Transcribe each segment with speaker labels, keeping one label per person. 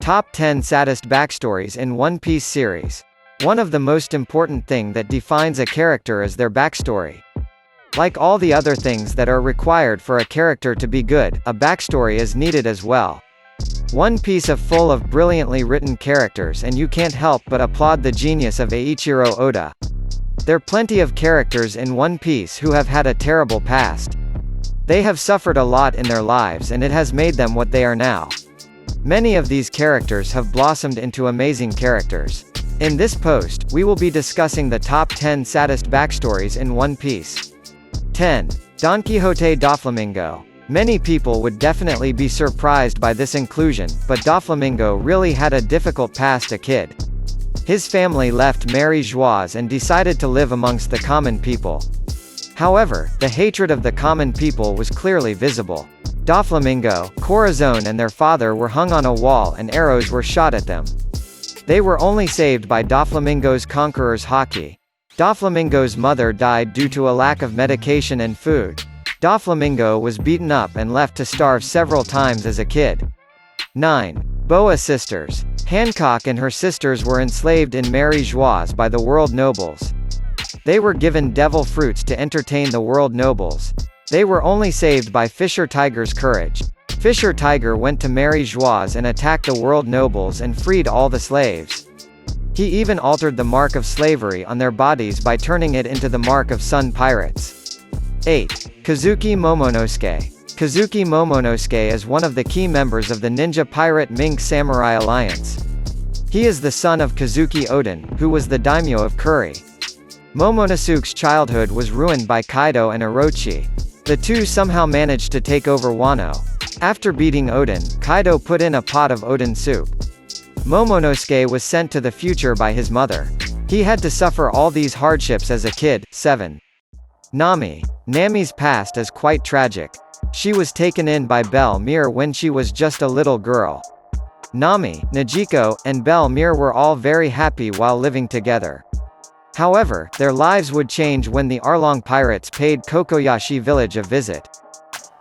Speaker 1: Top 10 Saddest Backstories in One Piece series. One of the most important thing that defines a character is their backstory. Like all the other things that are required for a character to be good, a backstory is needed as well. One Piece is full of brilliantly written characters, and you can't help but applaud the genius of Eiichiro Oda. There are plenty of characters in One Piece who have had a terrible past. They have suffered a lot in their lives, and it has made them what they are now. Many of these characters have blossomed into amazing characters. In this post, we will be discussing the top 10 saddest backstories in One Piece. 10. Don Quixote Doflamingo. Many people would definitely be surprised by this inclusion, but Doflamingo really had a difficult past as a kid. His family left Mary Joie and decided to live amongst the common people. However, the hatred of the common people was clearly visible. Doflamingo, Corazon and their father were hung on a wall and arrows were shot at them. They were only saved by Doflamingo's conqueror's haki. Doflamingo's mother died due to a lack of medication and food. Doflamingo was beaten up and left to starve several times as a kid. 9. Boa Sisters. Hancock and her sisters were enslaved in Mary Joie by the world nobles. They were given devil fruits to entertain the world nobles. They were only saved by Fisher Tiger's courage. Fisher Tiger went to Mary Joie and attacked the world nobles and freed all the slaves. He even altered the mark of slavery on their bodies by turning it into the mark of sun pirates. 8. Kazuki Momonosuke. Kazuki Momonosuke is one of the key members of the ninja pirate Mink Samurai Alliance. He is the son of Kazuki Oden, who was the daimyo of Kuri. Momonosuke's childhood was ruined by Kaido and Orochi. The two somehow managed to take over Wano. After beating Oden, Kaido put in a pot of Oden soup. Momonosuke was sent to the future by his mother. He had to suffer all these hardships as a kid. 7. Nami. Nami's past is quite tragic. She was taken in by Belle Mere when she was just a little girl. Nami, Najiko, and Belle Mere were all very happy while living together. However, their lives would change when the Arlong pirates paid Kokoyashi village a visit.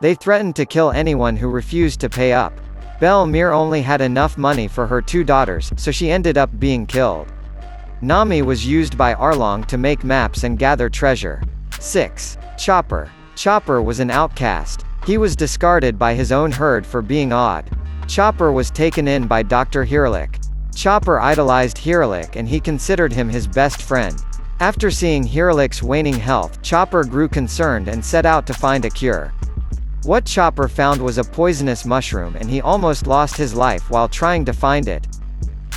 Speaker 1: They threatened to kill anyone who refused to pay up. Belle Mere only had enough money for her two daughters, so she ended up being killed. Nami was used by Arlong to make maps and gather treasure. 6. Chopper. Chopper was an outcast. He was discarded by his own herd for being odd. Chopper was taken in by Dr. Hiralik. Chopper idolized Hiralik and he considered him his best friend. After seeing Hiralik's waning health, Chopper grew concerned and set out to find a cure. What Chopper found was a poisonous mushroom and he almost lost his life while trying to find it.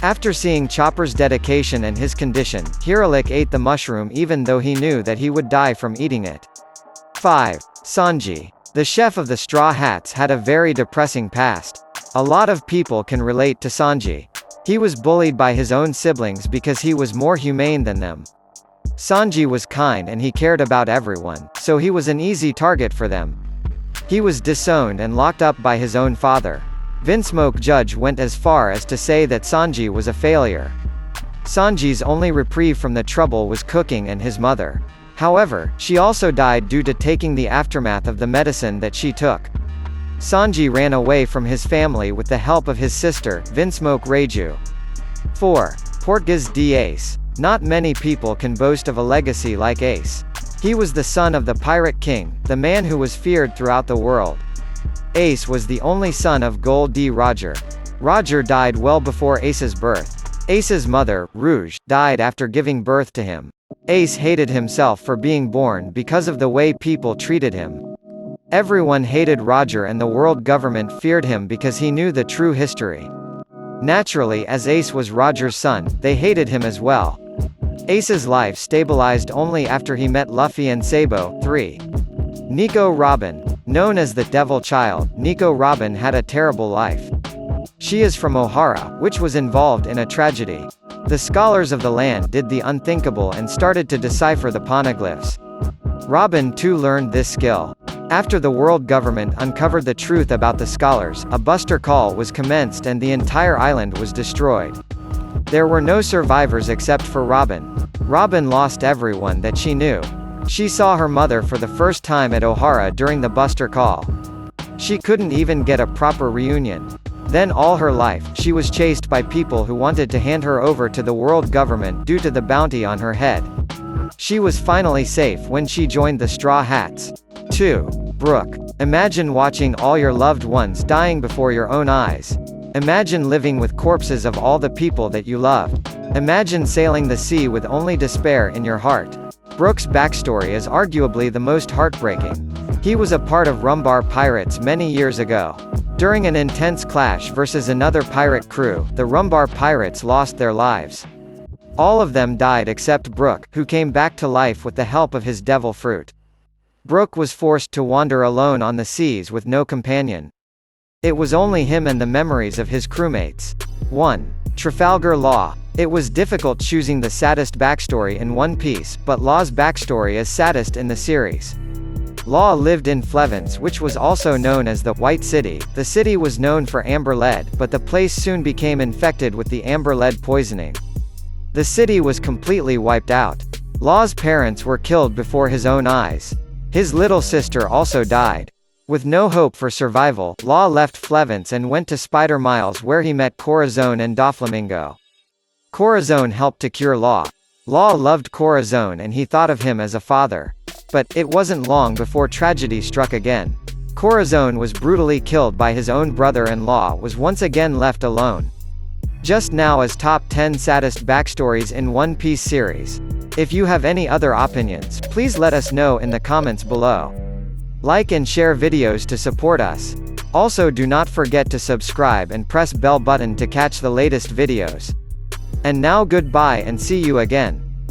Speaker 1: After seeing Chopper's dedication and his condition, Hiralik ate the mushroom even though he knew that he would die from eating it. 5. Sanji. The chef of the Straw Hats had a very depressing past. A lot of people can relate to Sanji. He was bullied by his own siblings because he was more humane than them. Sanji was kind and he cared about everyone, so he was an easy target for them. He was disowned and locked up by his own father. Vinsmoke Judge went as far as to say that Sanji was a failure. Sanji's only reprieve from the trouble was cooking and his mother. However, she also died due to taking the aftermath of the medicine that she took. Sanji ran away from his family with the help of his sister, Vinsmoke Reiju. 4. Portgas d'Ace. Not many people can boast of a legacy like Ace. He was the son of the Pirate King, the man who was feared throughout the world. Ace was the only son of Gol D. Roger. Roger died well before Ace's birth. Ace's mother, Rouge, died after giving birth to him. Ace hated himself for being born because of the way people treated him. Everyone hated Roger and the world government feared him because he knew the true history. Naturally, as Ace was Roger's son, they hated him as well. Ace's life stabilized only after he met Luffy and Sabo. 3. Nico Robin. Known as the Devil Child, Nico Robin had a terrible life. She is from Ohara, which was involved in a tragedy. The scholars of the land did the unthinkable and started to decipher the poneglyphs. Robin too learned this skill. After the world government uncovered the truth about the scholars, a Buster Call was commenced and the entire island was destroyed. There were no survivors except for Robin. Robin lost everyone that she knew. She saw her mother for the first time at Ohara during the Buster Call. She couldn't even get a proper reunion. Then all her life, she was chased by people who wanted to hand her over to the world government due to the bounty on her head. She was finally safe when she joined the Straw Hats. 2. Brooke. Imagine watching all your loved ones dying before your own eyes. Imagine living with corpses of all the people that you loved. Imagine sailing the sea with only despair in your heart. Brooke's backstory is arguably the most heartbreaking. He was a part of Rumbar pirates many years ago. During an intense clash versus another pirate crew, the Rumbar pirates lost their lives. All of them died except Brooke, who came back to life with the help of his devil fruit. Brooke was forced to wander alone on the seas with no companion. It was only him and the memories of his crewmates. 1. Trafalgar Law. It was difficult choosing the saddest backstory in One Piece, but Law's backstory is saddest in the series. Law lived in Flevence, which was also known as the White City. The city was known for amber lead, but the place soon became infected with the amber lead poisoning. The city was completely wiped out. Law's parents were killed before his own eyes. His little sister also died. With no hope for survival, Law left Flevence and went to Spider Miles, where he met Corazon and Doflamingo. Corazon helped to cure Law. Law loved Corazon and he thought of him as a father. But it wasn't long before tragedy struck again. Corazon was brutally killed by his own brother and Law was once again left alone. Just now as top 10 saddest backstories in One Piece series. If you have any other opinions, please let us know in the comments below. Like and share videos to support us. Also do not forget to subscribe and press bell button to catch the latest videos. And now goodbye and see you again.